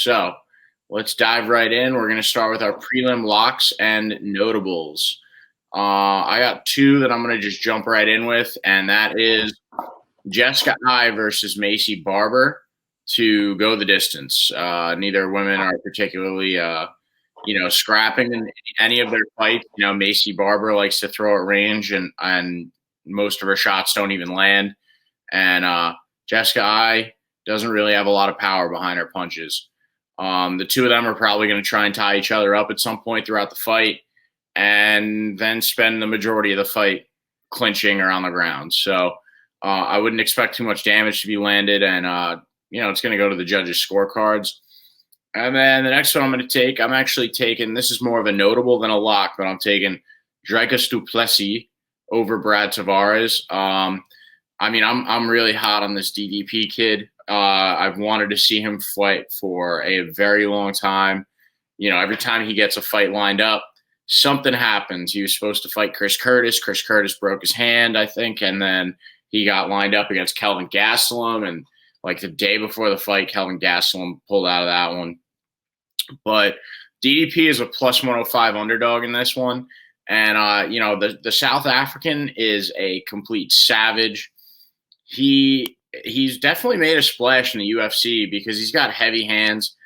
So let's dive right in. We're going to start with our prelim locks and notables. I got two that I'm going to just jump right in with, and that is Jessica Eye versus Macy Barber to go the distance. Neither women are particularly, scrapping in any of their fights. Macy Barber likes to throw at range, and most of her shots don't even land. And Jessica Eye doesn't really have a lot of power behind her punches. The two of them are probably going to try and tie each other up at some point throughout the fight, and then spend the majority of the fight clinching or on the ground. So I wouldn't expect too much damage to be landed, and it's going to go to the judges' scorecards. And then the next one I'm going to take, I'm actually taking, this is more of a notable than a lock, but I'm taking Dricus du Plessis over Brad Tavares. I'm really hot on this DDP kid. I've wanted to see him fight for a very long time. Every time he gets a fight lined up, something happens. He was supposed to fight Chris Curtis. Chris Curtis broke his hand, I think, and then he got lined up against Kelvin Gastelum, and like the day before the fight, Kelvin Gastelum pulled out of that one. But DDP is a plus 105 underdog in this one. And, the South African is a complete savage. He's definitely made a splash in the UFC because he's got heavy hands.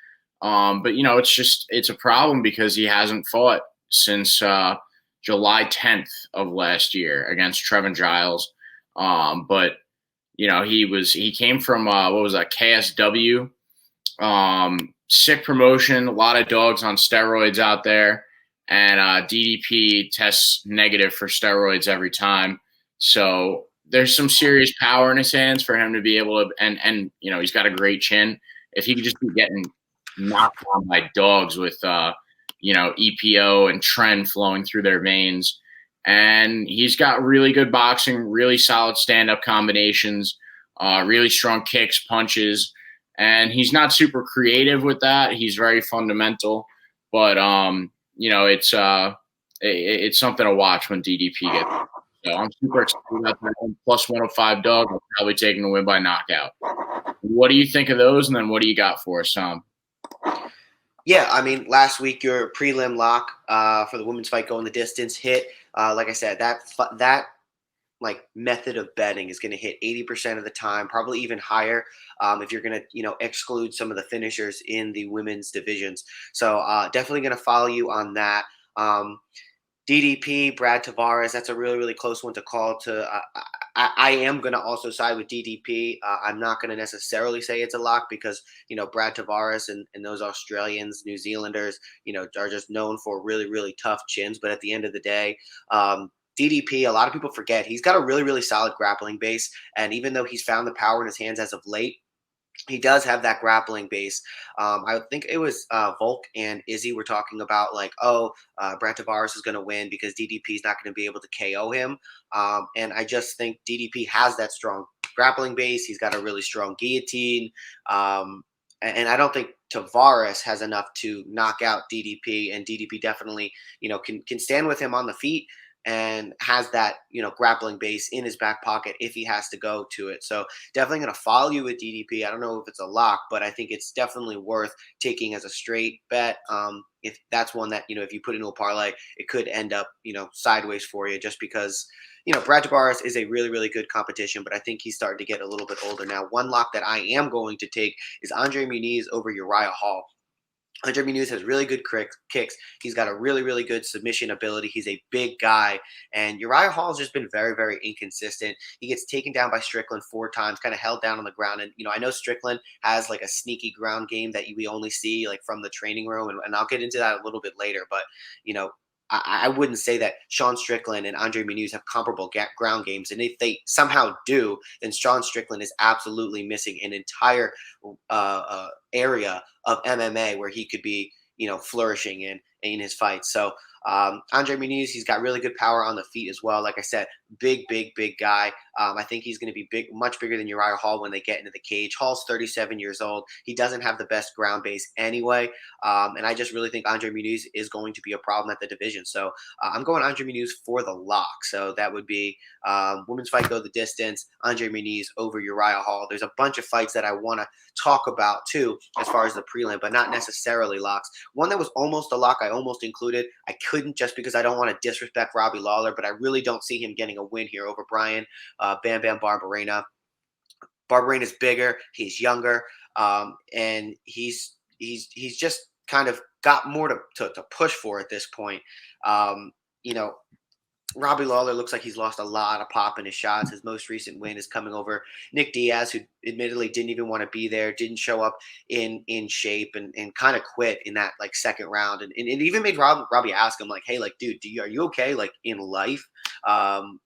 But it's a problem because he hasn't fought since July 10th of last year against Trevin Giles. But he came from KSW, sick promotion, a lot of dogs on steroids out there, and DDP tests negative for steroids every time. So there's some serious power in his hands for him to be able to, and he's got a great chin. If he could just be getting knocked on by dogs with EPO and Tren flowing through their veins. And he's got really good boxing, really solid stand-up combinations, really strong kicks, punches, and he's not super creative with that. He's very fundamental, but it's something to watch when DDP gets. So I'm super excited about that one. Plus 105 dog. I'm probably taking the win by knockout. What do you think of those? And then what do you got for us, Tom? Yeah, last week your prelim lock for the women's fight going the distance hit. Like I said, that method of betting is going to hit 80% of the time, probably even higher if you're going to exclude some of the finishers in the women's divisions. So definitely going to follow you on that. DDP, Brad Tavares, that's a really, really close one to call. I am going to also side with DDP. I'm not going to necessarily say it's a lock because, Brad Tavares and those Australians, New Zealanders, are just known for really, really tough chins. But at the end of the day, DDP, a lot of people forget, he's got a really, really solid grappling base. And even though he's found the power in his hands as of late, he does have that grappling base. I think it was Volk and Izzy were talking about Brad Tavares is going to win because DDP is not going to be able to KO him. And I just think DDP has that strong grappling base. He's got a really strong guillotine. And I don't think Tavares has enough to knock out DDP. And DDP definitely, can stand with him on the feet and has that, grappling base in his back pocket if he has to go to it. So definitely going to follow you with DDP. I don't know if it's a lock, but I think it's definitely worth taking as a straight bet. If that's one that, if you put into a parlay, it could end up, sideways for you just because, Brad Tavares is a really, really good competition, but I think he's starting to get a little bit older now. One lock that I am going to take is Andre Muniz over Uriah Hall. Andre Muniz has really good kicks. He's got a really, really good submission ability. He's a big guy. And Uriah Hall has just been very, very inconsistent. He gets taken down by Strickland 4 times, kind of held down on the ground. And, I know Strickland has a sneaky ground game that we only see from the training room. And I'll get into that a little bit later. But, I wouldn't say that Sean Strickland and Andre Muniz have comparable ground games. And if they somehow do, then Sean Strickland is absolutely missing an entire area of MMA where he could be, flourishing in his fights. So Andre Muniz, he's got really good power on the feet as well. Like I said, big guy. I think he's going to be big, much bigger than Uriah Hall when they get into the cage. Hall's 37 years old. He doesn't have the best ground base anyway. And I just really think Andre Muniz is going to be a problem at the division. So I'm going Andre Muniz for the lock. So that would be women's fight go the distance, Andre Muniz over Uriah Hall. There's a bunch of fights that I want to talk about too as far as the prelim, but not necessarily locks. One that was almost a lock I almost included. I couldn't just because I don't want to disrespect Robbie Lawler, but I really don't see him getting a win here over Brian Bam Bam Barberena. Barberena's bigger, he's younger, and he's just kind of got more to push for at this point. Robbie Lawler looks like he's lost a lot of pop in his shots. His most recent win is coming over Nick Diaz, who admittedly didn't even want to be there, didn't show up in shape, and kind of quit in that like second round. And it even made Robbie ask him like, "Hey, like, dude, are you okay like in life?"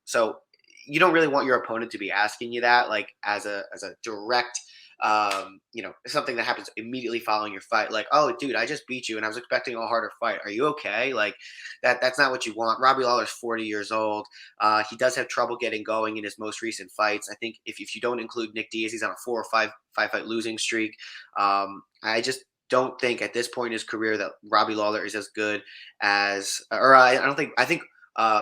So you don't really want your opponent to be asking you that like as a direct something that happens immediately following your fight. Like, oh, dude, I just beat you and I was expecting a harder fight. Are you okay? Like that's not what you want. Robbie Lawler's 40 years old. He does have trouble getting going in his most recent fights. I think if you don't include Nick Diaz, he's on a 4 or 5 fight losing streak. I just don't think at this point in his career that Robbie Lawler is as good as, I think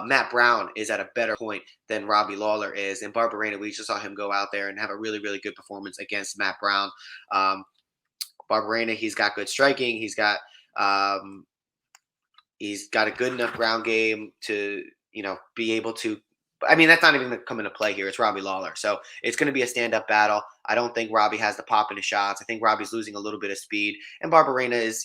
Matt Brown is at a better point than Robbie Lawler is. And Barberena, we just saw him go out there and have a really, really good performance against Matt Brown. Barberena, he's got good striking. He's got a good enough ground game to, be able to. I mean, that's not even going to come into play here. It's Robbie Lawler. So it's going to be a stand-up battle. I don't think Robbie has the pop in his shots. I think Robbie's losing a little bit of speed. And Barberena is,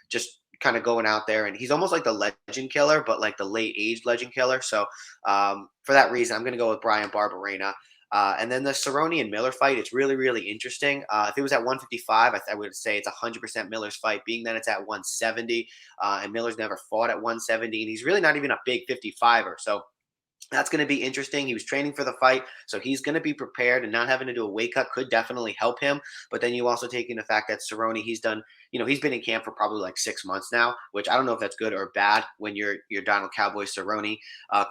just kind of going out there, and he's almost like the legend killer, but like the late age legend killer. So for that reason, I'm going to go with Brian Barberena. And then the Cerrone and Miller fight, it's really, really interesting. If it was at 155, I would say it's 100% Miller's fight, being that it's at 170, and Miller's never fought at 170, and he's really not even a big 55er. So that's going to be interesting. He was training for the fight, so he's going to be prepared, and not having to do a weight cut could definitely help him. But then you also take in the fact that Cerrone, he's done, he's been in camp for probably like 6 months now, which I don't know if that's good or bad when you're Donald Cowboy Cerrone.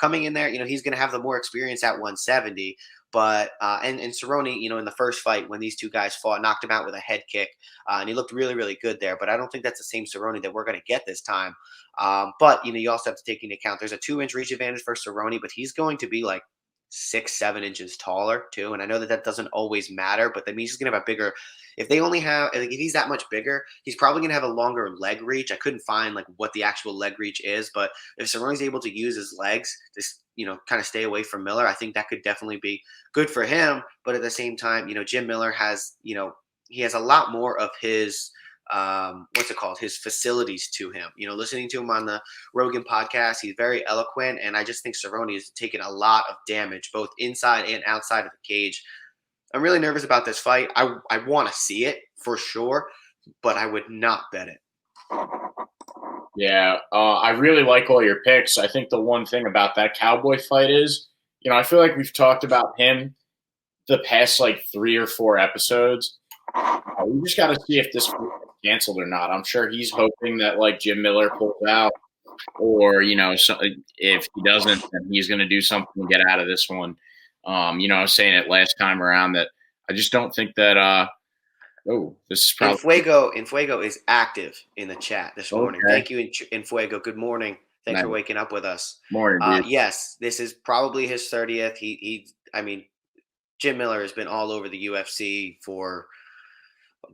Coming in there, he's going to have the more experience at 170. But and Cerrone, in the first fight when these two guys fought, knocked him out with a head kick, and he looked really, really good there. But I don't think that's the same Cerrone that we're going to get this time. But you also have to take into account there's a 2-inch reach advantage for Cerrone, but he's going to be like 6-7 inches taller too. And I know that doesn't always matter, but that means he's going to have a bigger. If he's that much bigger, he's probably going to have a longer leg reach. I couldn't find like what the actual leg reach is, but if Cerrone's able to use his legs to kind of stay away from Miller, I think that could definitely be good for him. But at the same time, Jim Miller has, he has a lot more of his, his facilities to him. Listening to him on the Rogan podcast, he's very eloquent, and I just think Cerrone has taken a lot of damage, both inside and outside of the cage. I'm really nervous about this fight. I want to see it for sure, but I would not bet it. Yeah, I really like all your picks. I think the one thing about that Cowboy fight is, I feel like we've talked about him the past like 3 or 4 episodes. We just got to see if this fight gets canceled or not. I'm sure he's hoping that like Jim Miller pulls out, or if he doesn't, then he's going to do something to get out of this one. I was saying it last time around that I just don't think that. This is probably Infuego is active in the chat this morning. Okay. Thank you, Infuego. Good morning. Thanks for waking up with us. Morning, dude. Yes, this is probably his 30th. Jim Miller has been all over the UFC for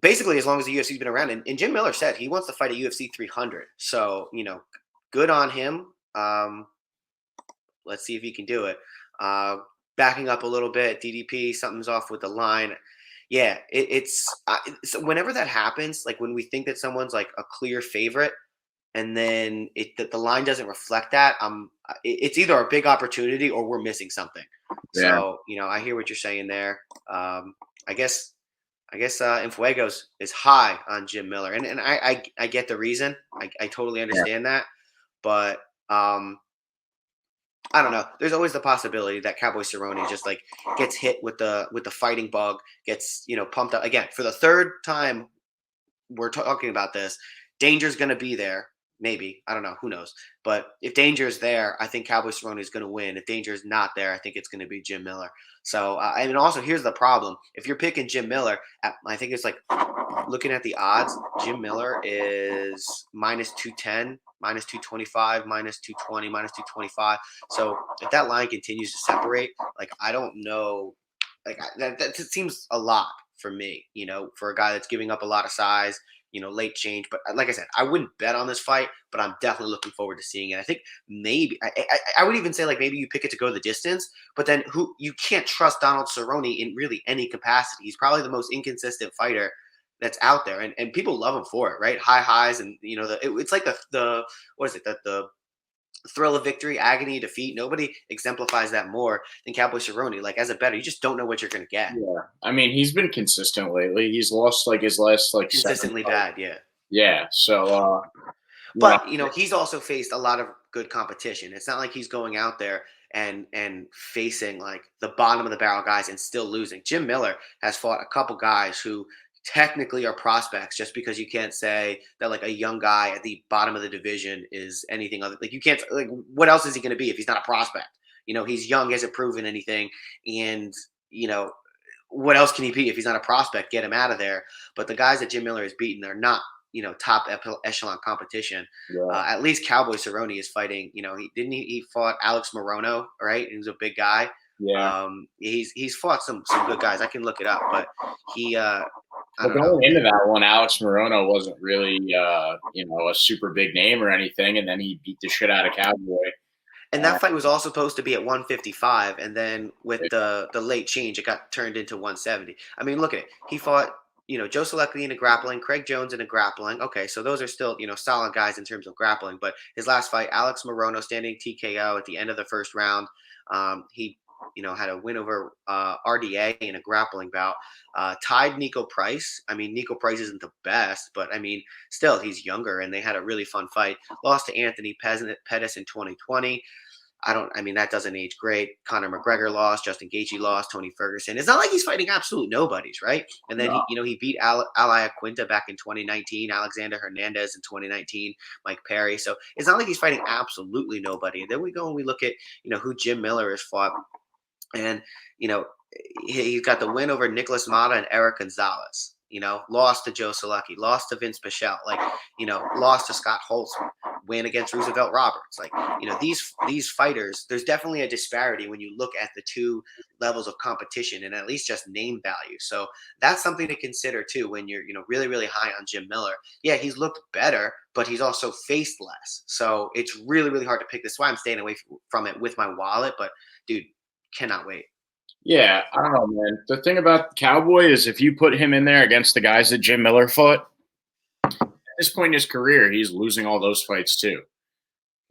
basically as long as the UFC's been around. And Jim Miller said he wants to fight at UFC 300. So, good on him. Let's see if he can do it. Backing up a little bit, DDP, something's off with the line. Yeah, it's whenever that happens, like when we think that someone's like a clear favorite, and then the line doesn't reflect that, it's either a big opportunity or we're missing something. Yeah. So I hear what you're saying there. I guess Infuego's is high on Jim Miller, and I get the reason. I totally understand that, but I don't know. There's always the possibility that Cowboy Cerrone just like gets hit with the fighting bug, gets pumped up again for the third time. We're talking about this. Danger's going to be there. maybe. I don't know. Who knows? But if Danger is there, I think Cowboy Cerrone is going to win. If Danger is not there, I think it's going to be Jim Miller. So, and also here's the problem: if you're picking Jim Miller, I think it's like looking at the odds. Jim Miller is minus 210, minus 225, minus 220, minus 225. So if that line continues to separate, like I don't know, like that seems a lot for me. For a guy that's giving up a lot of size. Late change. But like I said, I wouldn't bet on this fight, but I'm definitely looking forward to seeing it. I think maybe I would even say like maybe you pick it to go the distance, but then you can't trust Donald Cerrone in really any capacity. He's probably the most inconsistent fighter that's out there, and people love him for it, right? High highs, and it's like the what is it, that the thrill of victory, agony, defeat. Nobody exemplifies that more than Cowboy Cerrone. Like as a bettor, you just don't know what you're going to get. Yeah, I mean, he's been consistent lately. He's lost like his last like 7 Consistently fights. bad, yeah. Yeah, so you know, But he's also faced a lot of good competition. It's not like he's going out there and facing like the bottom of the barrel guys and still losing. Jim Miller has fought a couple guys who technically are prospects, just because you can't say that like a young guy at the bottom of the division is anything other. Like you can't, like, what else is he going to be if he's not a prospect? He's young, he hasn't proven anything, and what else can he be if he's not a prospect? Get him out of there. But the guys that Jim Miller has beaten, they're not top echelon competition. yeah, At least Cowboy Cerrone is fighting. He fought Alex Morono, right? He was a big guy. yeah. He's fought some good guys. I can look it up, but he I But don't know. going into that one, Alex Morono wasn't really a super big name or anything, and then he beat the shit out of Cowboy. And that fight was all supposed to be at 155, and then with the late change, it got turned into 170. I mean, look at it. He fought, Joe Solecki in a grappling, Craig Jones in a grappling. Okay, so those are still, solid guys in terms of grappling. But his last fight, Alex Morono, standing TKO at the end of the first round. He, had a win over RDA in a grappling bout. Tied Nico Price. I mean, Nico Price isn't the best, but I mean, still, he's younger, and they had a really fun fight. Lost to Anthony Pettis in 2020. That doesn't age great. Conor McGregor lost, Justin Gaethje lost, Tony Ferguson. It's not like he's fighting absolute nobodies, right? And then he beat Alia Quinta back in 2019, Alexander Hernandez in 2019, Mike Perry. So it's not like he's fighting absolutely nobody. And then we go and we look at, who Jim Miller has fought. And, he's got the win over Nicholas Mata and Eric Gonzalez. Lost to Joe Solecki, lost to Vince Pichel, lost to Scott Holtzman, win against Roosevelt Roberts. These fighters, there's definitely a disparity when you look at the two levels of competition and at least just name value. So that's something to consider too when you're, really, really high on Jim Miller. Yeah, he's looked better, but he's also faced less. So it's really, really hard to pick. That's why I'm staying away from it with my wallet. But dude, cannot wait. Yeah, I don't know, man. The thing about Cowboy is if you put him in there against the guys that Jim Miller fought, at this point in his career, he's losing all those fights too.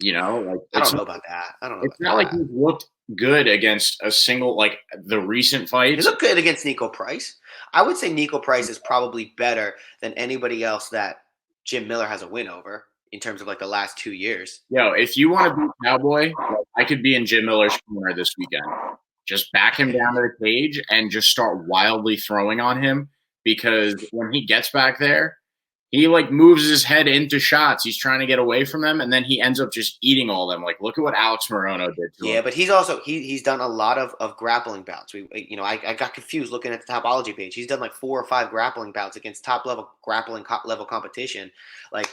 I don't know about that. I don't know. It's not like he's looked good against a single, like the recent He fights. looked good against Nico Price. I would say Nico Price is probably better than anybody else that Jim Miller has a win over in terms of like the last 2 years. Yo, if you want to beat Cowboy, I could be in Jim Miller's corner this weekend. Just back him down to the cage and just start wildly throwing on him, because when he gets back there, he like moves his head into shots. He's trying to get away from them, and then he ends up just eating all them. Like, look at what Alex Morono did to him. Yeah, but he's also he's done a lot of grappling bouts. I got confused looking at the Topology page. He's done like 4 or 5 grappling bouts against top level grappling level competition. Like,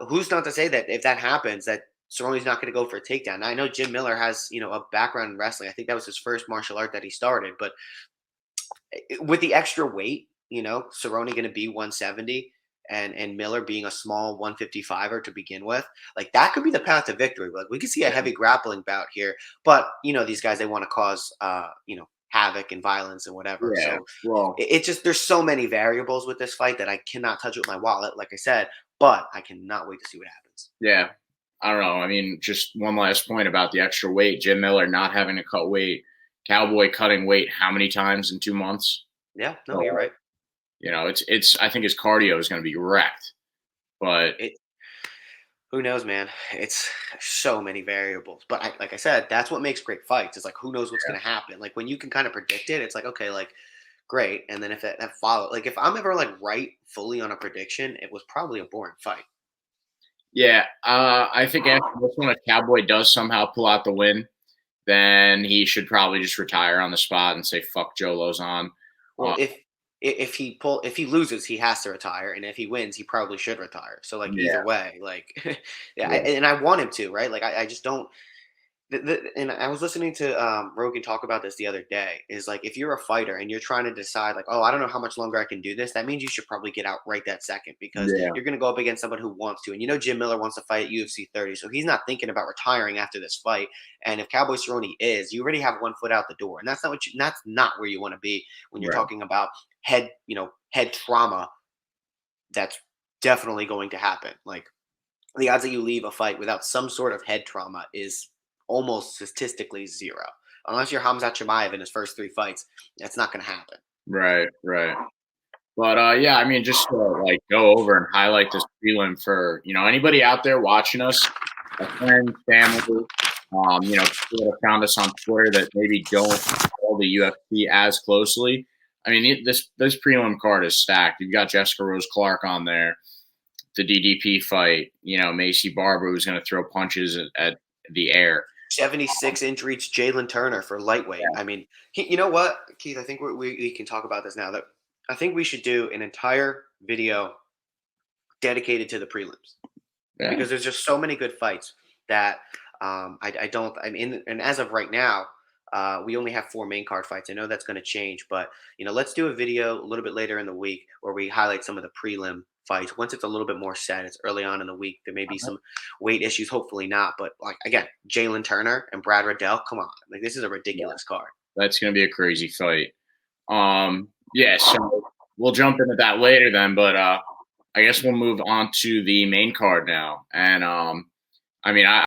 who's not to say that if that happens, that Cerrone's not going to go for a takedown. Now, I know Jim Miller has a background in wrestling. I think that was his first martial art that he started. But with the extra weight, Cerrone going to be 170. And Miller being a small 155er to begin with, like that could be the path to victory. Like we could see a heavy grappling bout here, but these guys, they want to cause havoc and violence and whatever. Yeah, So well, it's just there's so many variables with this fight that I cannot touch with my wallet, like I said. But I cannot wait to see what happens. yeah, I don't know. I mean, just one last point about the extra weight. Jim Miller not having to cut weight. Cowboy cutting weight how many times in 2 months? Yeah, no, you're right. It's. I think his cardio is going to be wrecked, but who knows, man? It's so many variables. But like I said, that's what makes great fights. It's like who knows what's going to happen. Like when you can kind of predict it, it's like okay, like great. And then if that follow, like if I'm ever like right fully on a prediction, it was probably a boring fight. Yeah, I think after this one, if Cowboy does somehow pull out the win, then he should probably just retire on the spot and say "fuck Joe Lozon." Well, if he loses, he has to retire, and if he wins, he probably should retire. So like Yeah, either way, like yeah, yeah, and I want him to, right? Like I just don't. And I was listening to Rogan talk about this the other day. Is like if you're a fighter and you're trying to decide, like, oh, I don't know how much longer I can do this. That means you should probably get out right that second because yeah, you're going to go up against someone who wants to. And you know, Jim Miller wants to fight at UFC 30, so he's not thinking about retiring after this fight. And if Cowboy Cerrone is, you already have one foot out the door, and that's not what you. That's not where you want to be when you're right, talking about head trauma. That's definitely going to happen. Like the odds that you leave a fight without some sort of head trauma is almost statistically zero. Unless you're Hamzat Chimaev in his first three fights, that's not going to happen. right, right. But yeah, I mean, just to like go over and highlight this prelim for anybody out there watching us, our friends, family, people that have found us on Twitter that maybe don't follow the UFC as closely. I mean, this prelim card is stacked. You've got Jessica Rose Clark on there, the DDP fight. Macy Barber who's going to throw punches at the air. 76-inch reach Jalin Turner for lightweight. I mean, you know what, Keith? I think we can talk about this now. That I think we should do an entire video dedicated to the prelims Yeah, because there's just so many good fights that I don't. I mean, and as of right now, we only have 4 main card fights. I know that's going to change, but let's do a video a little bit later in the week where we highlight some of the prelim fights. Once it's a little bit more set, it's early on in the week. There may be some weight issues, hopefully not. But like again, Jalin Turner and Brad Riddell, come on, like this is a yeah, ridiculous card. that's going to be a crazy fight. Yeah, so we'll jump into that later then, but I guess we'll move on to the main card now. And I mean,